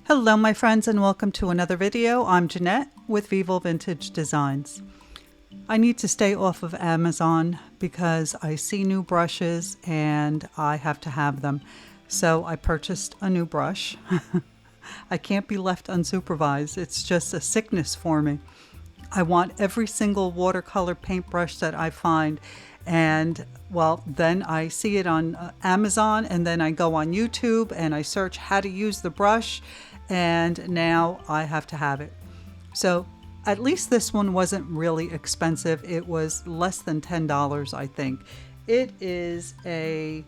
Hello my friends and welcome to another video. I'm Jeanette with Vivo Vintage Designs. I need to stay off of Amazon because I see new brushes and I have to have them. So I purchased a new brush. I can't be left unsupervised. It's just a sickness for me. I want every single watercolor paintbrush that I find, and well, then I see it on Amazon, and then I go on YouTube and I search how to use the brush, and now I have to have it. So at least this one wasn't really expensive. It was less than $10, I think. It is a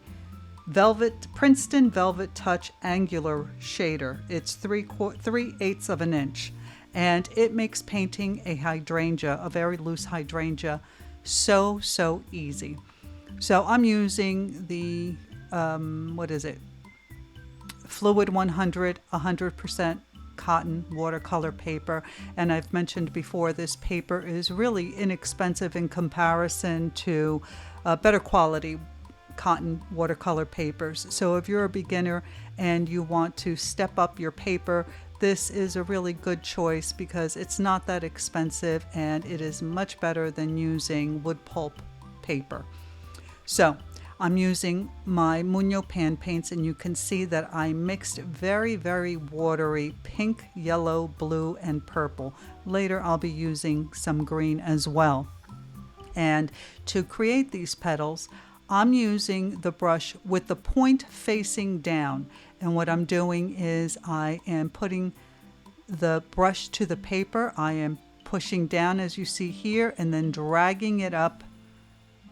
Princeton Velvet Touch Angular Shader. It's 3/8 of an inch. And it makes painting a hydrangea, a very loose hydrangea, so easy. So I'm using the, Fluid 100, 100% cotton watercolor paper. And I've mentioned before, this paper is really inexpensive in comparison to better quality cotton watercolor papers. So if you're a beginner and you want to step up your paper, this is a really good choice because it's not that expensive and it is much better than using wood pulp paper. So I'm using my Muño pan paints, and you can see that I mixed very watery pink, yellow, blue, and purple. Later I'll be using some green as well. And to create these petals, I'm using the brush with the point facing down. And what I'm doing is I am putting the brush to the paper. I am pushing down, as you see here, and then dragging it up.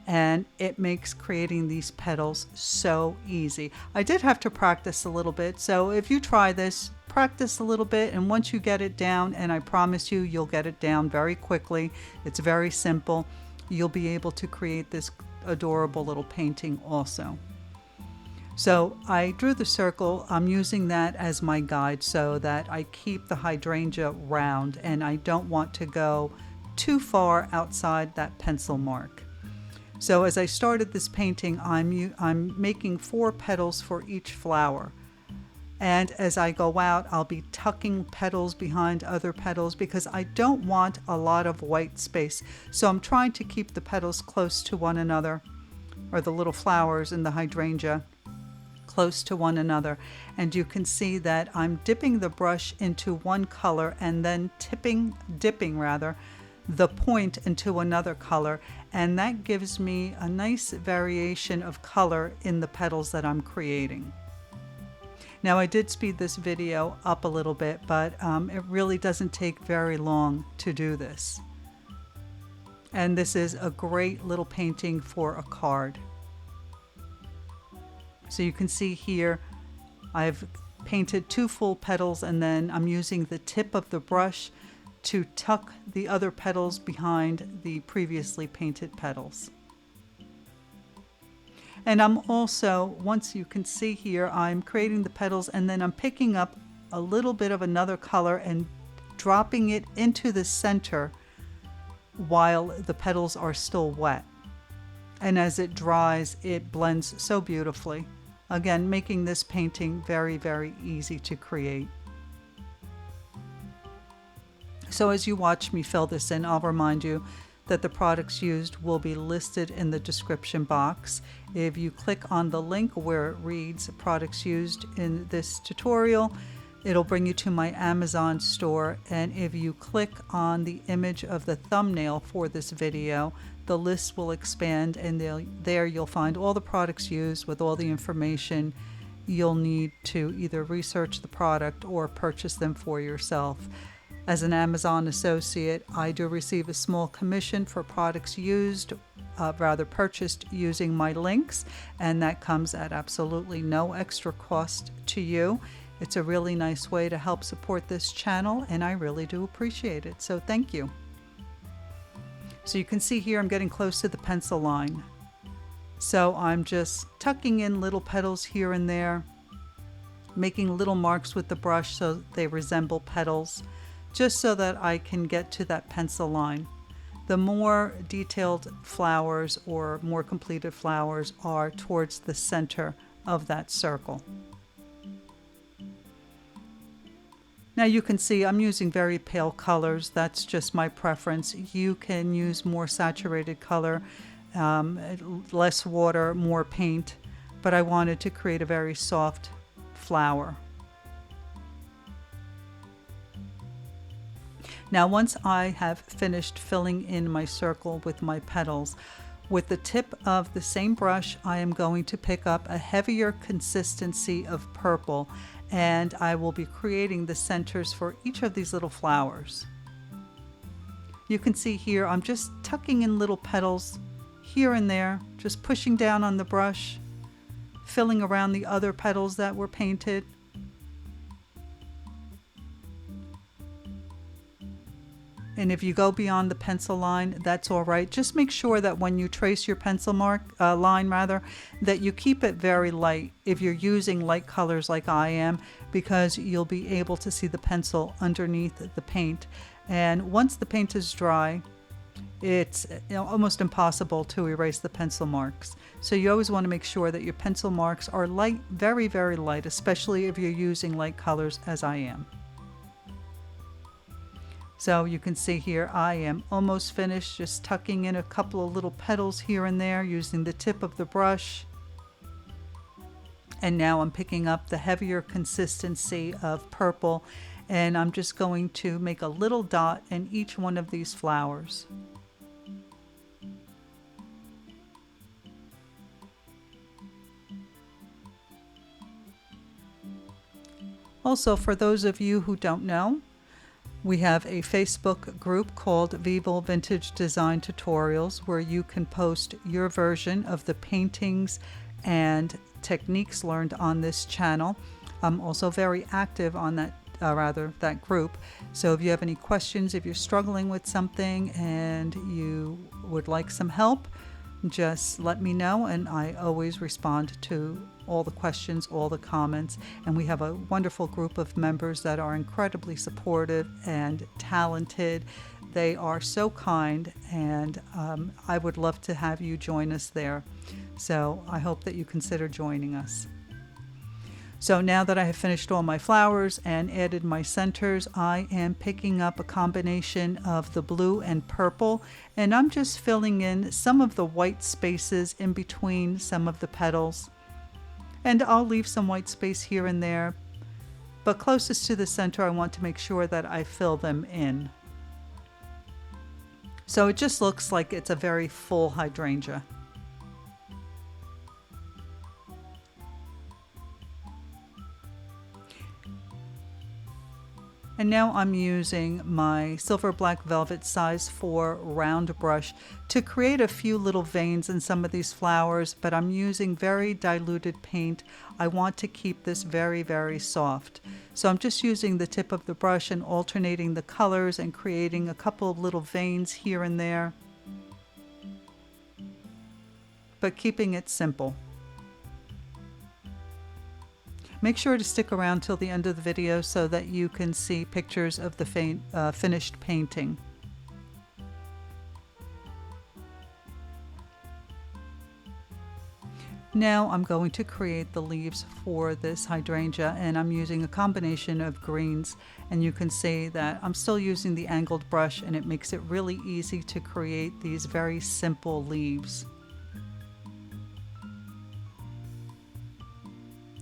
And it makes creating these petals so easy. I did have to practice a little bit. So if you try this, practice a little bit. And once you get it down, and I promise you, you'll get it down very quickly. It's very simple. You'll be able to create this adorable little painting also. So I drew the circle. I'm using that as my guide so that I keep the hydrangea round and I don't want to go too far outside that pencil mark. So as I started this painting, I'm making 4 petals for each flower. And as I go out, I'll be tucking petals behind other petals because I don't want a lot of white space. So I'm trying to keep the petals close to one another, or the little flowers in the hydrangea close to one another. And you can see that I'm dipping the brush into one color and then dipping the point into another color. And that gives me a nice variation of color in the petals that I'm creating. Now I did speed this video up a little bit, but it really doesn't take very long to do this. And this is a great little painting for a card. So you can see here, I've painted 2 full petals, and then I'm using the tip of the brush to tuck the other petals behind the previously painted petals. And I'm also, once you can see here, I'm creating the petals and then I'm picking up a little bit of another color and dropping it into the center while the petals are still wet. And as it dries, it blends so beautifully. Again, making this painting very easy to create. So as you watch me fill this in, I'll remind you that the products used will be listed in the description box. If you click on the link where it reads products used in this tutorial, it'll bring you to my Amazon store. And if you click on the image of the thumbnail for this video, the list will expand, and there you'll find all the products used with all the information you'll need to either research the product or purchase them for yourself. As an Amazon associate, I do receive a small commission for products purchased using my links, and that comes at absolutely no extra cost to you. It's a really nice way to help support this channel, and I really do appreciate it. So thank you. So you can see here I'm getting close to the pencil line. So I'm just tucking in little petals here and there, making little marks with the brush so they resemble petals, just so that I can get to that pencil line. The more detailed flowers or more completed flowers are towards the center of that circle. Now you can see I'm using very pale colors. That's just my preference. You can use more saturated color, less water, more paint, but I wanted to create a very soft flower. Now once I have finished filling in my circle with my petals, with the tip of the same brush, I am going to pick up a heavier consistency of purple, and I will be creating the centers for each of these little flowers. You can see here I'm just tucking in little petals here and there, just pushing down on the brush, filling around the other petals that were painted. And if you go beyond the pencil line, that's all right. Just make sure that when you trace your pencil line, that you keep it very light if you're using light colors like I am, because you'll be able to see the pencil underneath the paint. And once the paint is dry, it's almost impossible to erase the pencil marks. So you always want to make sure that your pencil marks are light, very, very light, especially if you're using light colors as I am. So you can see here I am almost finished, just tucking in a couple of little petals here and there using the tip of the brush. And now I'm picking up the heavier consistency of purple, and I'm just going to make a little dot in each one of these flowers. Also, for those of you who don't know, we have a Facebook group called Vivo Vintage Design Tutorials, where you can post your version of the paintings and techniques learned on this channel. I'm also very active on that group. So if you have any questions, if you're struggling with something and you would like some help, just let me know, and I always respond to all the questions, all the comments. And we have a wonderful group of members that are incredibly supportive and talented. They are so kind, and I would love to have you join us there. So I hope that you consider joining us. So now that I have finished all my flowers and added my centers, I am picking up a combination of the blue and purple, and I'm just filling in some of the white spaces in between some of the petals. And I'll leave some white space here and there, but closest to the center I want to make sure that I fill them in. So it just looks like it's a very full hydrangea. And now I'm using my Silver Black Velvet size 4 round brush to create a few little veins in some of these flowers, but I'm using very diluted paint. I want to keep this very, very soft. So I'm just using the tip of the brush and alternating the colors and creating a couple of little veins here and there, but keeping it simple. Make sure to stick around till the end of the video so that you can see pictures of the finished painting. Now I'm going to create the leaves for this hydrangea, and I'm using a combination of greens, and you can see that I'm still using the angled brush, and it makes it really easy to create these very simple leaves.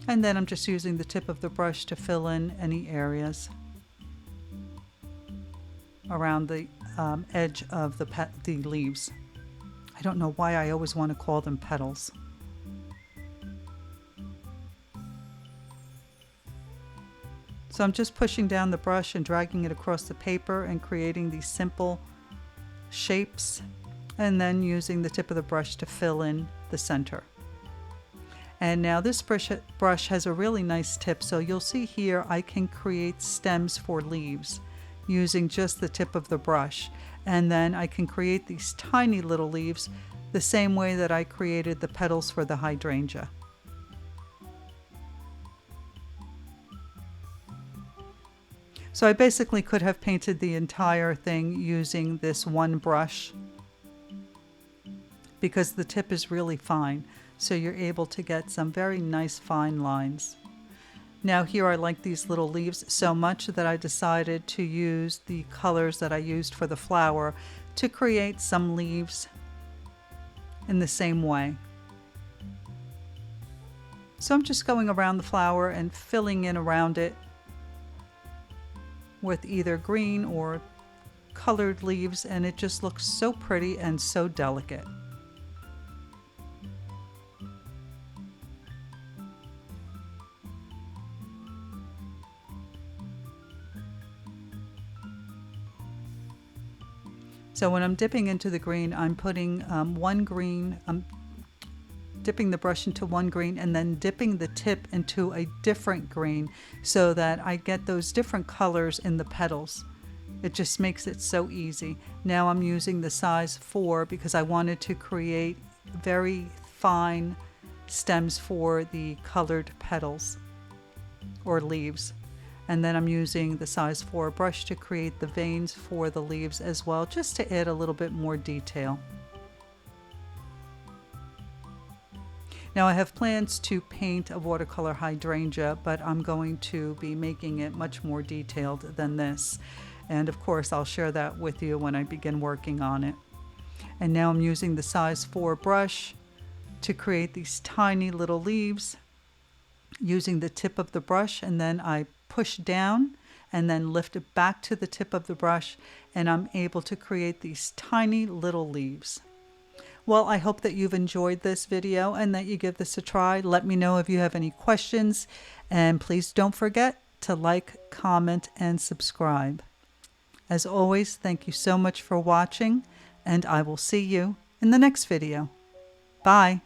And then I'm just using the tip of the brush to fill in any areas around the edge of the leaves. I don't know why I always want to call them petals. So I'm just pushing down the brush and dragging it across the paper and creating these simple shapes, and then using the tip of the brush to fill in the center. And now this brush has a really nice tip, so you'll see here I can create stems for leaves using just the tip of the brush, and then I can create these tiny little leaves the same way that I created the petals for the hydrangea. So I basically could have painted the entire thing using this one brush because the tip is really fine. So you're able to get some very nice fine lines. Now here I like these little leaves so much that I decided to use the colors that I used for the flower to create some leaves in the same way. So I'm just going around the flower and filling in around it with either green or colored leaves, and it just looks so pretty and so delicate. So when I'm dipping into the green, I'm putting dipping the brush into one green and then dipping the tip into a different green so that I get those different colors in the petals. It just makes it so easy. Now I'm using the size 4 because I wanted to create very fine stems for the colored petals or leaves. And then I'm using the size 4 brush to create the veins for the leaves as well, just to add a little bit more detail. Now I have plans to paint a watercolor hydrangea, but I'm going to be making it much more detailed than this. And of course I'll share that with you when I begin working on it. And now I'm using the size 4 brush to create these tiny little leaves using the tip of the brush, and then I push down and then lift it back to the tip of the brush, and I'm able to create these tiny little leaves. Well, I hope that you've enjoyed this video and that you give this a try. Let me know if you have any questions, and please don't forget to like, comment, and subscribe. As always, thank you so much for watching, and I will see you in the next video. Bye.